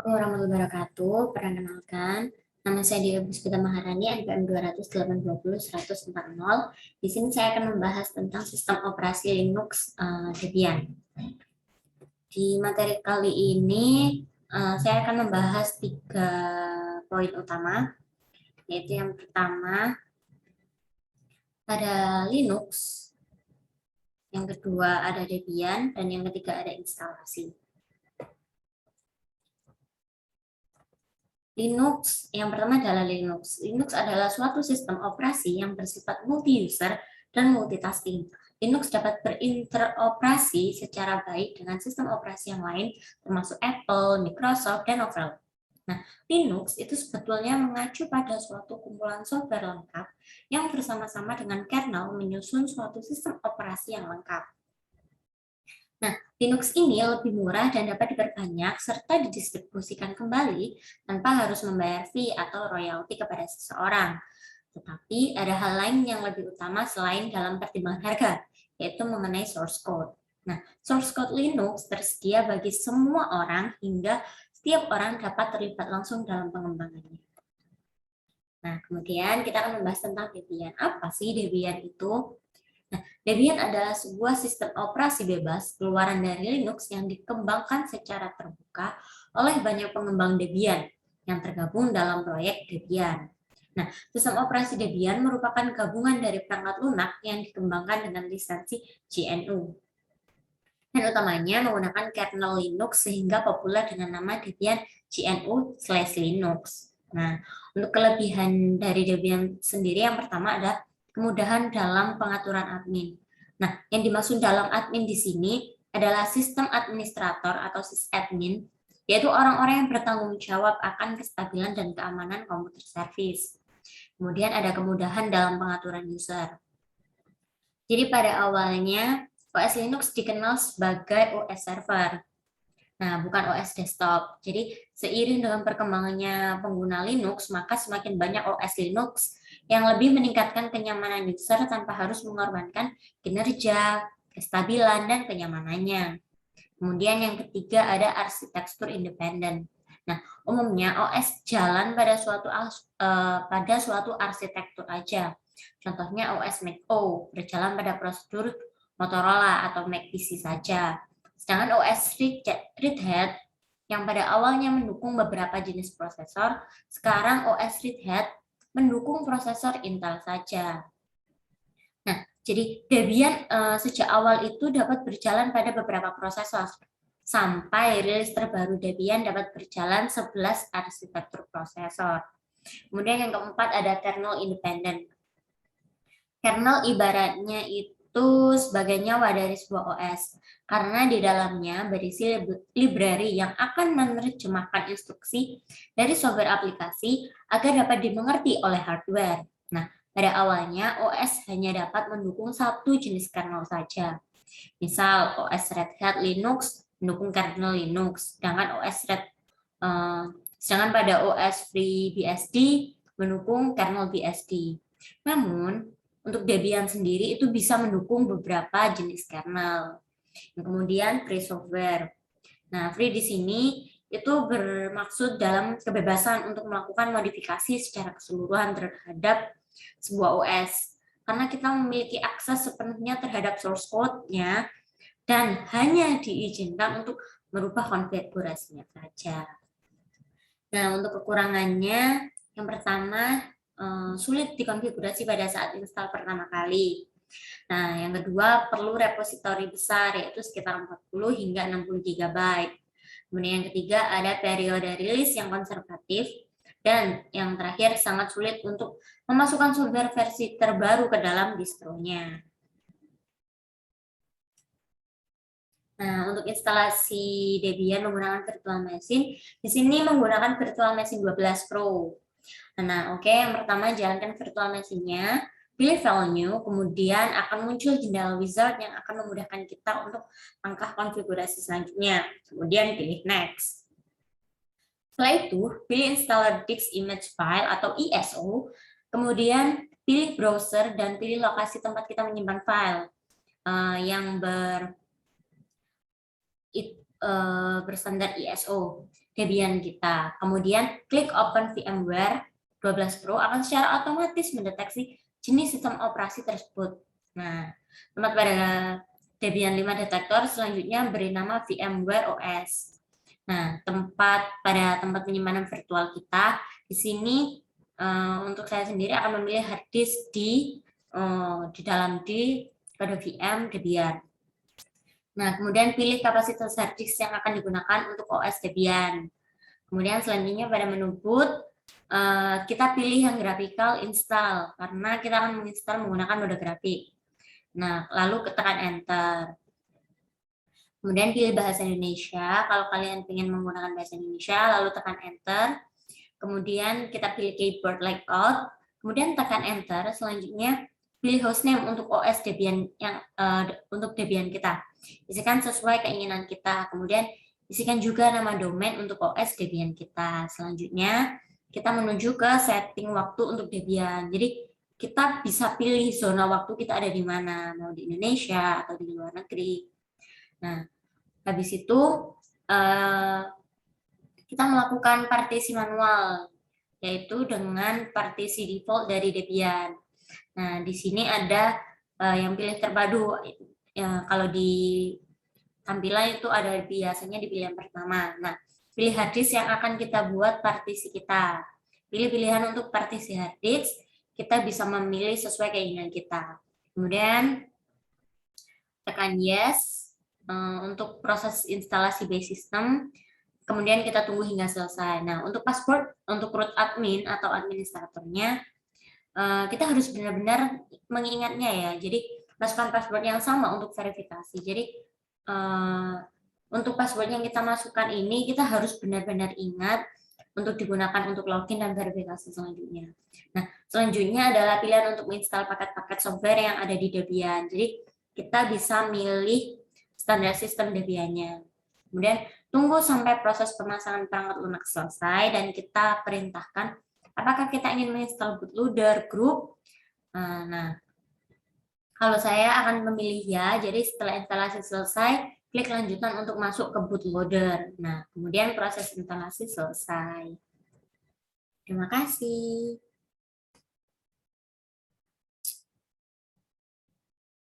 Warahmatullahi wabarakatuh. Perkenalkan, nama saya Dewi Puspita Maharani, NPM 280 Di sini saya akan membahas tentang sistem operasi Linux Debian. Di materi kali ini, saya akan membahas 3 poin utama, yaitu yang pertama, ada Linux, yang kedua ada Debian, dan yang ketiga ada instalasi. Linux, yang pertama adalah Linux. Linux adalah suatu sistem operasi yang bersifat multi-user dan multitasking. Linux dapat berinteroperasi secara baik dengan sistem operasi yang lain, termasuk Apple, Microsoft, dan overall. Nah, Linux itu sebetulnya mengacu pada suatu kumpulan software lengkap yang bersama-sama dengan kernel menyusun suatu sistem operasi yang lengkap. Nah, Linux ini lebih murah dan dapat diperbanyak serta didistribusikan kembali tanpa harus membayar fee atau royalti kepada seseorang. Tetapi ada hal lain yang lebih utama selain dalam pertimbangan harga, yaitu mengenai source code. Nah, source code Linux tersedia bagi semua orang hingga setiap orang dapat terlibat langsung dalam pengembangannya. Nah, kemudian kita akan membahas tentang Debian. Apa sih Debian itu? Nah, Debian adalah sebuah sistem operasi bebas keluaran dari Linux yang dikembangkan secara terbuka oleh banyak pengembang Debian yang tergabung dalam proyek Debian. Nah, sistem operasi Debian merupakan gabungan dari perangkat lunak yang dikembangkan dengan lisensi GNU. Dan utamanya menggunakan kernel Linux sehingga populer dengan nama Debian GNU/Linux. Nah, untuk kelebihan dari Debian sendiri yang pertama adalah kemudahan dalam pengaturan admin. Nah, yang dimaksud dalam admin di sini adalah sistem administrator atau sysadmin, yaitu orang-orang yang bertanggung jawab akan kestabilan dan keamanan komputer service. Kemudian ada kemudahan dalam pengaturan user. Jadi pada awalnya OS Linux dikenal sebagai OS server. Nah, bukan OS desktop. Jadi, seiring dengan perkembangannya pengguna Linux, maka semakin banyak OS Linux yang lebih meningkatkan kenyamanan user tanpa harus mengorbankan kinerja, kestabilan, dan kenyamanannya. Kemudian yang ketiga ada arsitektur independen. Nah, umumnya OS jalan pada suatu arsitektur aja. Contohnya OS Mac OS berjalan pada prosedur Motorola atau Mac PC saja. Sedangkan OS Red Hat yang pada awalnya mendukung beberapa jenis prosesor, sekarang OS Red Hat mendukung prosesor Intel saja. Nah, jadi Debian sejak awal itu dapat berjalan pada beberapa prosesor. Sampai rilis terbaru Debian dapat berjalan 11 arsitektur prosesor. Kemudian yang keempat ada kernel independen. Kernel ibaratnya itu sebagai nyawa dari sebuah OS, karena di dalamnya berisi library yang akan menerjemahkan instruksi dari software aplikasi agar dapat dimengerti oleh hardware. Nah, pada awalnya OS hanya dapat mendukung satu jenis kernel saja. Misal OS Red Hat Linux mendukung kernel Linux, sedangkan pada OS FreeBSD mendukung kernel BSD. Namun, untuk Debian sendiri itu bisa mendukung beberapa jenis kernel. Kemudian free software. Nah, free di sini itu bermaksud dalam kebebasan untuk melakukan modifikasi secara keseluruhan terhadap sebuah OS. Karena kita memiliki akses sepenuhnya terhadap source code-nya dan hanya diizinkan untuk merubah konfigurasinya saja. Nah, untuk kekurangannya, yang pertama, sulit dikonfigurasi pada saat install pertama kali. Nah, yang kedua perlu repositori besar, yaitu sekitar 40 hingga 60 GB. Kemudian yang ketiga ada periode rilis yang konservatif, dan yang terakhir sangat sulit untuk memasukkan software versi terbaru ke dalam distronya. Nah, untuk instalasi Debian menggunakan virtual machine, di sini menggunakan virtual machine 12 Pro. Nah, oke, yang pertama jalankan virtual machine-nya, pilih file new, kemudian akan muncul jendela wizard yang akan memudahkan kita untuk langkah konfigurasi selanjutnya. Kemudian pilih next. Setelah itu, pilih installer disk image file atau ISO, kemudian pilih browser dan pilih lokasi tempat kita menyimpan file yang bersandar ISO. Debian kita. Kemudian klik Open VMware 12 Pro akan secara otomatis mendeteksi jenis sistem operasi tersebut. Nah, tempat pada Debian 5 detektor selanjutnya beri nama VMware OS. Nah, pada tempat penyimpanan virtual kita di sini untuk saya sendiri akan memilih hard disk di dalam pada VM Debian. Nah, kemudian pilih kapasitas hard disk yang akan digunakan untuk OS Debian. Kemudian selanjutnya pada menu boot, kita pilih yang graphical install, karena kita akan menginstal menggunakan mode grafik. Nah, lalu tekan enter. Kemudian pilih bahasa Indonesia, kalau kalian ingin menggunakan bahasa Indonesia, lalu tekan enter. Kemudian kita pilih keyboard layout, kemudian tekan enter. Selanjutnya pilih hostname untuk OS Debian untuk Debian kita. Isikan sesuai keinginan kita. Kemudian isikan juga nama domain untuk OS Debian kita. Selanjutnya kita menuju ke setting waktu untuk Debian. Jadi kita bisa pilih zona waktu kita ada di mana, mau di Indonesia atau di luar negeri. Nah, habis itu kita melakukan partisi manual, yaitu dengan partisi default dari Debian. Nah, di sini ada yang pilih terpadu. Kalau di tampilan itu ada biasanya di pilihan pertama. Nah, pilih hard disk yang akan kita buat partisi kita. Pilih pilihan untuk partisi hard disk, kita bisa memilih sesuai keinginan kita. Kemudian tekan yes untuk proses instalasi base system. Kemudian kita tunggu hingga selesai. Nah, untuk password, untuk root admin atau administratornya, kita harus benar-benar mengingatnya ya. Jadi, masukkan password yang sama untuk verifikasi. Jadi, untuk password yang kita masukkan ini, kita harus benar-benar ingat untuk digunakan untuk login dan verifikasi selanjutnya. Nah, selanjutnya adalah pilihan untuk menginstal paket-paket software yang ada di Debian. Jadi, kita bisa milih standar sistem Debian-nya. Kemudian, tunggu sampai proses pemasangan perangkat lunak selesai dan kita perintahkan apakah kita ingin menginstal bootloader, group. Nah, kalau saya akan memilih ya, jadi setelah instalasi selesai, klik lanjutan untuk masuk ke bootloader. Nah, kemudian proses instalasi selesai. Terima kasih.